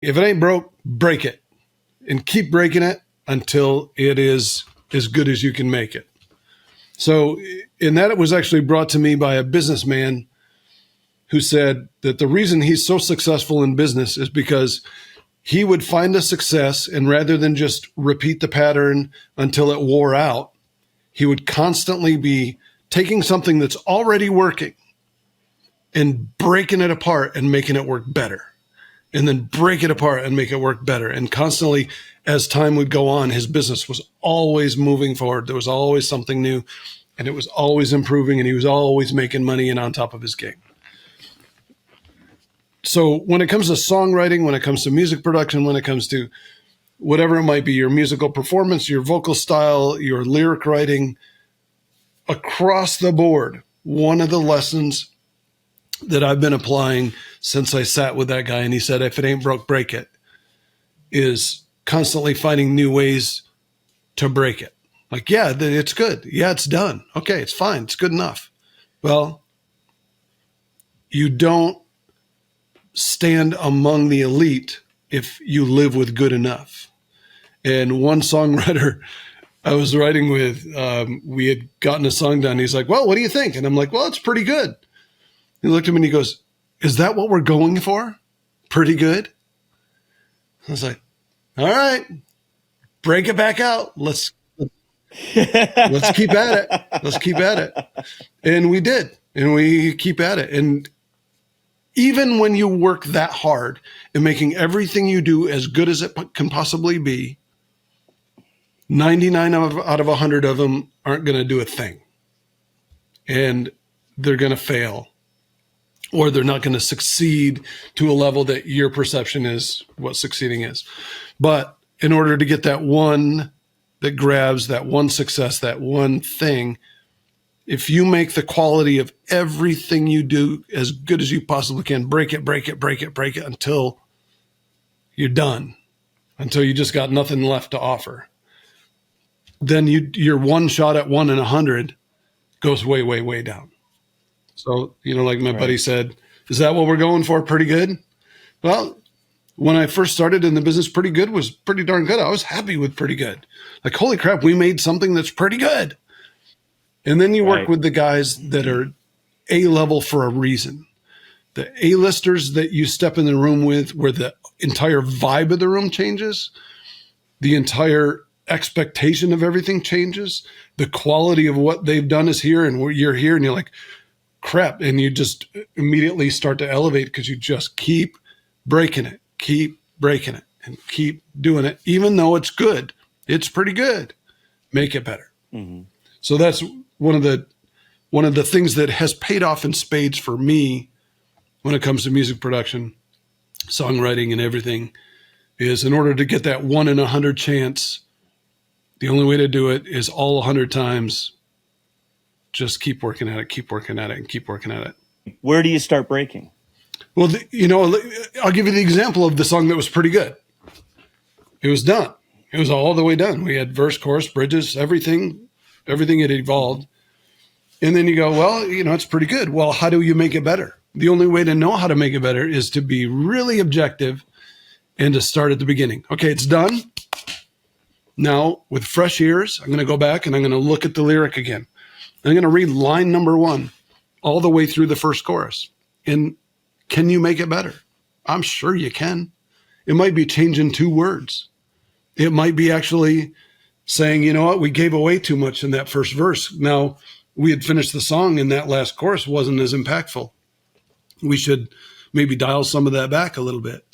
If it ain't broke, break it and keep breaking it until it is as good as you can make it. So, and that was actually brought to me by a businessman who said that the reason he's so successful in business is because he would find a success, and rather than just repeat the pattern until it wore out, he would constantly be taking something that's already working and breaking it apart and making it work better, and then break it apart and make it work better. And constantly, as time would go on, his business was always moving forward. There was always something new, and it was always improving, and he was always making money and on top of his game. So when it comes to songwriting, when it comes to music production, when it comes to whatever it might be, your musical performance, your vocal style, your lyric writing, across the board, one of the lessons that I've been applying since I sat with that guy and he said, if it ain't broke, break it, is constantly finding new ways to break it. Like, yeah, it's good. Yeah, it's done. Okay, it's fine. It's good enough. Well, you don't stand among the elite if you live with good enough. And one songwriter I was writing with, we had gotten a song done. He's like, well, what do you think? And I'm like, well, it's pretty good. He looked at me and he goes, is that what we're going for? Pretty good? I was like, all right, break it back out. Let's keep at it. Let's keep at it. And we did. And we keep at it. And even when you work that hard in making everything you do as good as it can possibly be, 99 out of 100 of them aren't going to do a thing. And they're going to fail, or they're not going to succeed to a level that your perception is what succeeding is. But in order to get that one that grabs, that one success, that one thing, if you make the quality of everything you do as good as you possibly can, break it until you're done, until you just got nothing left to offer, then your one shot at 1 in 100 goes way, way, way down. So, like my buddy said, is that what we're going for? Pretty good? Well, when I first started in the business, pretty good was pretty darn good. I was happy with pretty good. Like, holy crap, we made something that's pretty good. And then you work with the guys that are A-level for a reason. The A-listers that you step in the room with, where the entire vibe of the room changes, the entire expectation of everything changes, the quality of what they've done is here, and you're here, and you're like, crap, and you just immediately start to elevate because you just keep breaking it, and keep doing it, even though it's good. It's pretty good. Make it better. Mm-hmm. So that's one of the things that has paid off in spades for me when it comes to music production, songwriting, and everything, is in order to get that 1 in 100 chance, the only way to do it is all 100 times. Just keep working at it, and keep working at it. Where do you start breaking? Well, I'll give you the example of the song that was pretty good. It was done. It was all the way done. We had verse, chorus, bridges, everything had evolved. And then you go, well, it's pretty good. Well, how do you make it better? The only way to know how to make it better is to be really objective and to start at the beginning. Okay, it's done. Now, with fresh ears, I'm going to go back and I'm going to look at the lyric again. I'm going to read line number 1 all the way through the first chorus. And can you make it better? I'm sure you can. It might be changing 2 words. It might be actually saying, you know what, we gave away too much in that first verse. Now, we had finished the song and that last chorus wasn't as impactful. We should maybe dial some of that back a little bit.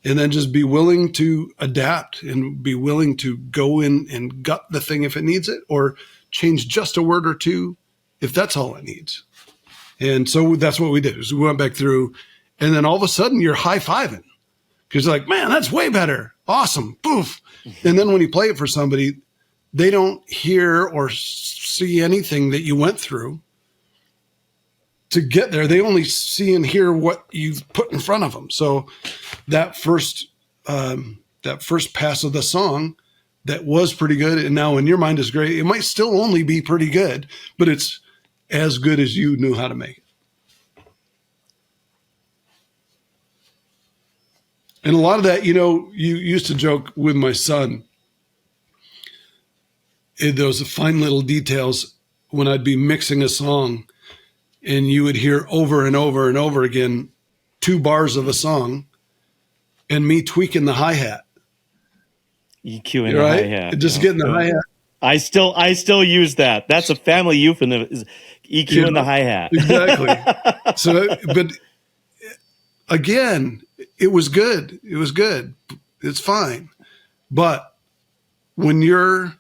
And then just be willing to adapt and be willing to go in and gut the thing if it needs it, or change just a word or 2 if that's all it needs. And so that's what we did. Is we went back through, and then all of a sudden you're high-fiving because you're like, man, that's way better. Awesome. Poof. And then when you play it for somebody, they don't hear or see anything that you went through to get there. They only see and hear what you've put in front of them. So that first pass of the song that was pretty good, and now in your mind is great, it might still only be pretty good, but it's as good as you knew how to make it. And a lot of that, you used to joke with my son, those fine little details when I'd be mixing a song and you would hear over and over and over again 2 bars of a song and me tweaking the hi-hat. EQ and the hi-hat. Just getting the hi-hat. I still use that. That's a family euphemism. EQ and the hi-hat. Exactly. So, but again, it was good. It was good. It's fine. But when you're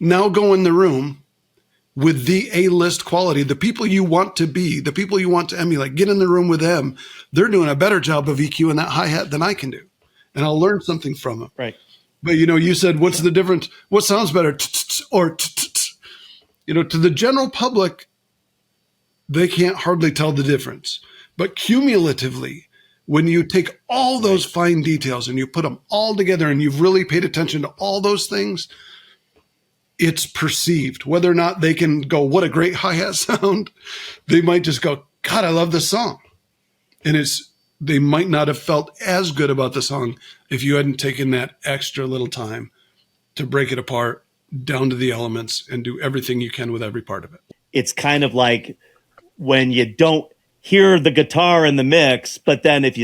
now go in the room with the A-list quality, the people you want to be, the people you want to emulate, get in the room with them. They're doing a better job of EQ in that hi-hat than I can do. And I'll learn something from them. Right. But, you said, what's the difference? What sounds better? Or, to the general public, they can't hardly tell the difference. But cumulatively, when you take all those fine details and you put them all together and you've really paid attention to all those things, it's perceived. Whether or not they can go, what a great hi-hat sound, they might just go, God, I love this song. And they might not have felt as good about the song if you hadn't taken that extra little time to break it apart down to the elements and do everything you can with every part of it. It's kind of like when you don't hear the guitar in the mix, but then if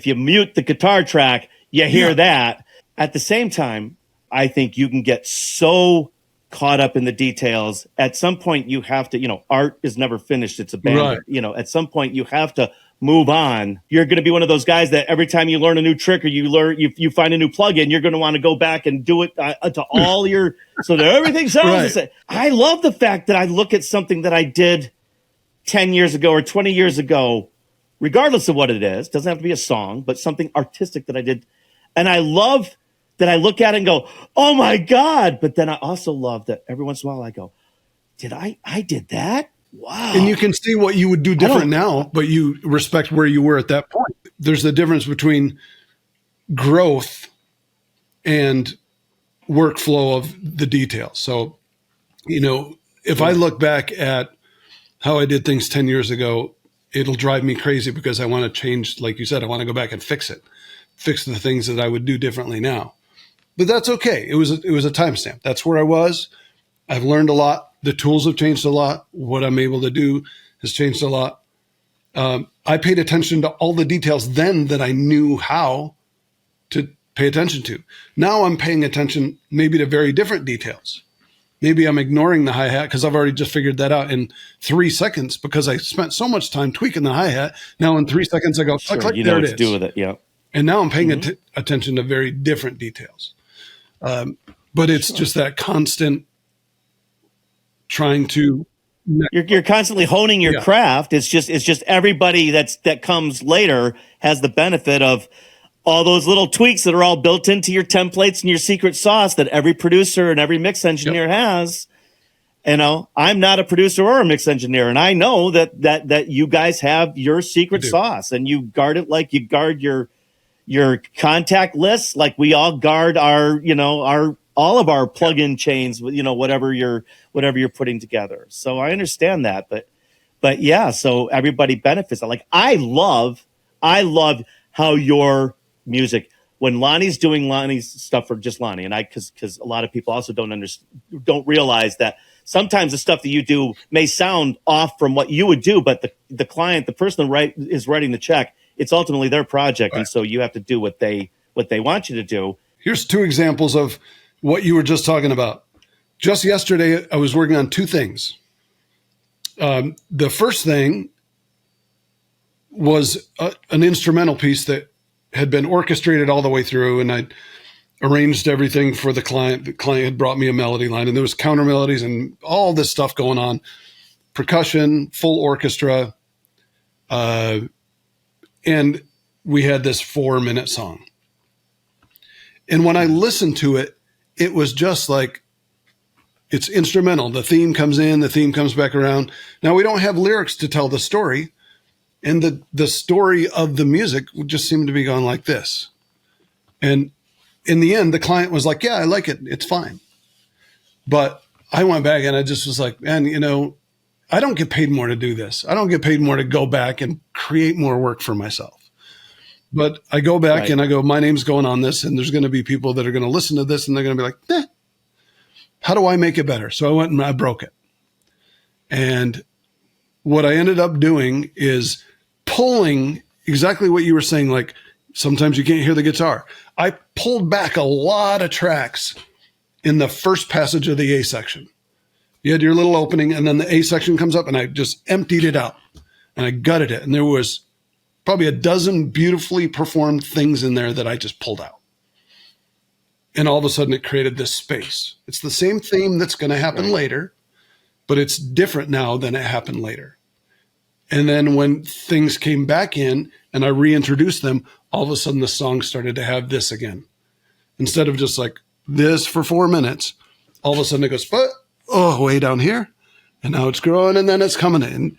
you mute the guitar track, you hear that. At the same time, I think you can get so caught up in the details. At some point you have to, art is never finished. It's abandoned. Right. At some point you have to move on. You're going to be one of those guys that every time you learn a new trick or you find a new plugin, you're going to want to go back and do it to all your, so that everything sounds the same. I love the fact that I look at something that I did 10 years ago or 20 years ago, regardless of what it is, doesn't have to be a song, but something artistic that I did. And I love that I look at it and go, oh my God. But then I also love that every once in a while I go, I did that? Wow. And you can see what you would do different now, but you respect where you were at that point. There's the difference between growth and workflow of the details. So, if I look back at how I did things 10 years ago, it'll drive me crazy because I want to change, like you said, I want to go back and fix the things that I would do differently now. But that's okay. It was a timestamp. That's where I was. I've learned a lot. The tools have changed a lot. What I'm able to do has changed a lot. I paid attention to all the details then that I knew how to pay attention to. Now I'm paying attention maybe to very different details. Maybe I'm ignoring the hi-hat because I've already just figured that out in 3 seconds because I spent so much time tweaking the hi-hat. Now in 3 seconds I go, sure, click, you know there what it to is. do with it, yeah. And now I'm paying attention to very different details. But it's just that constant trying to. You're constantly honing your craft. It's just everybody that comes later has the benefit of all those little tweaks that are all built into your templates and your secret sauce that every producer and every mix engineer has. I'm not a producer or a mix engineer, and I know that you guys have your secret sauce, and you guard it like you guard your contact lists, like we all guard our all of our plugin chains, whatever you're putting together. So I understand that, but yeah, so everybody benefits. Like I love how your music, when Lonnie's doing Lonnie's stuff for just Lonnie, and because a lot of people also don't realize that sometimes the stuff that you do may sound off from what you would do, but the client, the person is writing the check, it's ultimately their project, right. And so you have to do what they want you to do. Here's 2 examples of what you were just talking about. Just yesterday, I was working on 2 things. The first thing was an instrumental piece that had been orchestrated all the way through, and I arranged everything for the client. The client had brought me a melody line, and there was counter melodies and all this stuff going on, percussion, full orchestra, and we had this 4-minute song. And when I listened to it, it was just like, it's instrumental. The theme comes in, the theme comes back around. Now we don't have lyrics to tell the story. And the story of the music just seemed to be going like this. And in the end, the client was like, yeah, I like it. It's fine. But I went back and I just was like, man, I don't get paid more to do this. I don't get paid more to go back and create more work for myself. But I go back Right. and I go, my name's going on this, and there's going to be people that are going to listen to this, and they're going to be like, how do I make it better? So I went and I broke it. And what I ended up doing is pulling exactly what you were saying, like sometimes you can't hear the guitar. I pulled back a lot of tracks in the first passage of the A section. You had your little opening, and then the A section comes up, and I just emptied it out, and I gutted it. And there was probably a dozen beautifully performed things in there that I just pulled out. And all of a sudden it created this space. It's the same theme that's going to happen later, but it's different now than it happened later. And then when things came back in and I reintroduced them, all of a sudden the song started to have this again. Instead of just like this for 4 minutes, all of a sudden it goes, way down here. And now it's growing, and then it's coming in.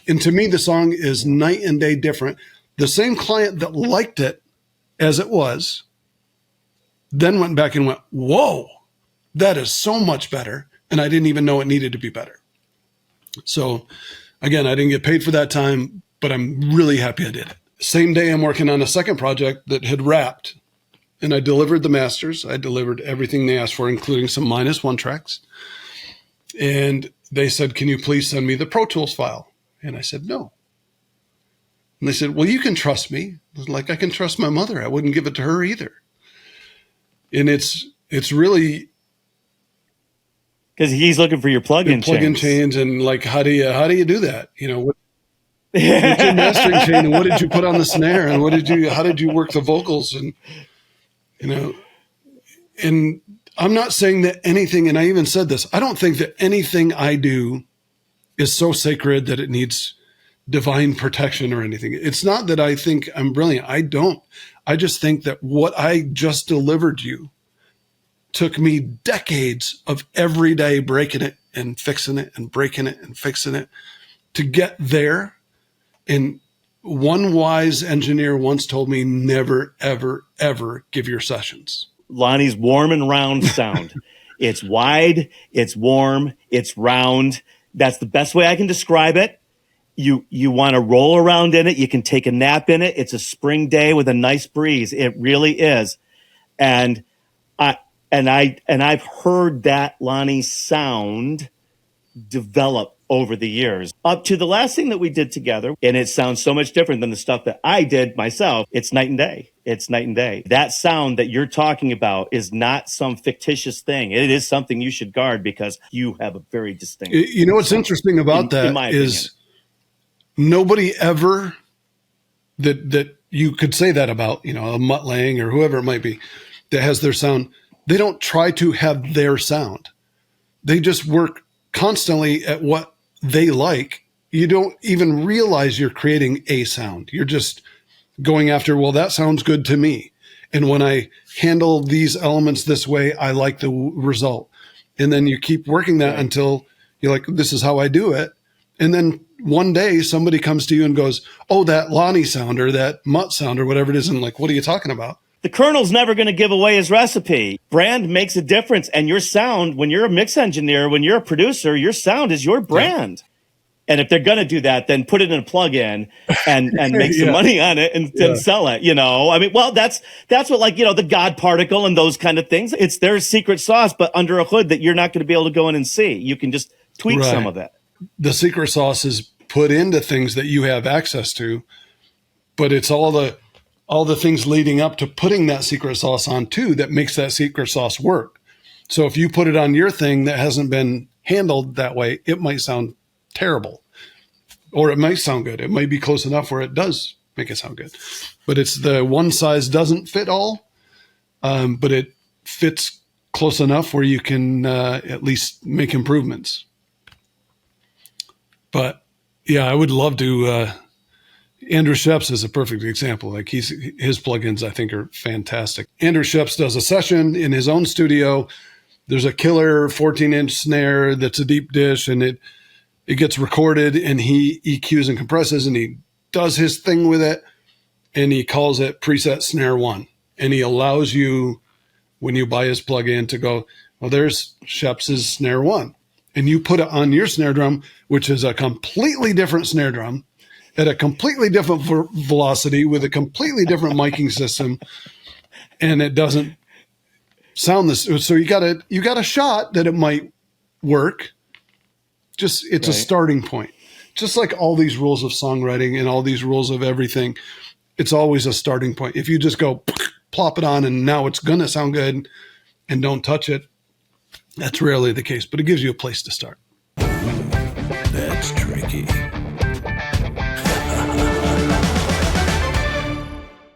And to me, the song is night and day different. The same client that liked it as it was then went back and went, whoa, that is so much better. And I didn't even know it needed to be better. So again, I didn't get paid for that time, but I'm really happy I did it. Same day, I'm working on a second project that had wrapped, and I delivered the masters. I delivered everything they asked for, including some -1 tracks. And they said, can you please send me the Pro Tools file? And I said, no. And they said, well, you can trust me. I was like, I can trust my mother. I wouldn't give it to her either. And it's really because he's looking for your plug-in chains, and like, how do you do that? You know, what's your mastering chain, and what did you put on the snare, and how did you work the vocals, and you know, and I'm not saying that anything, and I even said this, I don't think that anything I do is so sacred that it needs divine protection or anything. It's not that I think I'm brilliant. I don't. I just think that what I just delivered you took me decades of every day breaking it and fixing it and breaking it and fixing it to get there. And one wise engineer once told me, never, ever, ever give your sessions. Lonnie's warm and round sound. It's wide, it's warm, it's round. That's the best way I can describe it. You want to roll around in it. You can take a nap in it. It's a spring day with a nice breeze. It really is. And I've heard that Lonnie sound develop over the years up to the last thing that we did together. And it sounds so much different than the stuff that I did myself. It's night and day. It's night and day. That sound that you're talking about is not some fictitious thing. It is something you should guard because you have a very distinct. You know, what's interesting about that is nobody ever that you could say that about, you know, a Mutt Lange or whoever it might be that has their sound. They don't try to have their sound. They just work constantly at what they like. You don't even realize you're creating a sound. You're just going after, well, that sounds good to me. And when I handle these elements this way, I like the result. And then you keep working that until you're like, this is how I do it. And then one day somebody comes to you and goes, oh, that Lonnie sound or that Mutt sound or whatever it is. And like, what are you talking about? The Colonel's never going to give away his recipe. Brand makes a difference. And your sound, when you're a mix engineer, when you're a producer, your sound is your brand. Yeah. And if they're going to do that, then put it in a plug-in and make some money on it and sell it, you know? I mean, well, that's what, like, you know, the God particle and those kind of things. It's their secret sauce, but under a hood that you're not going to be able to go in and see. You can just tweak some of it. The secret sauce is put into things that you have access to, but it's all the things leading up to putting that secret sauce on too that makes that secret sauce work. So if you put it on your thing that hasn't been handled that way, it might sound terrible, or it might sound good. It might be close enough where it does make it sound good, but it's the one size doesn't fit all, but it fits close enough where you can at least make improvements. But yeah, I would love to. Andrew Sheps is a perfect example. Like his plugins, I think, are fantastic. Andrew Sheps does a session in his own studio. There's a killer 14-inch snare that's a deep dish, and it gets recorded, and he EQs and compresses, and he does his thing with it, and he calls it preset snare 1. And he allows you, when you buy his plugin, to go, well, there's Sheps's snare 1. And you put it on your snare drum, which is a completely different snare drum. at a completely different velocity with a completely different miking system, and it doesn't sound this. So you got a shot that it might work. Just it's a starting point. Just like all these rules of songwriting and all these rules of everything, it's always a starting point. If you just go plop it on and now it's gonna sound good and don't touch it, that's rarely the case. But it gives you a place to start. That's tricky.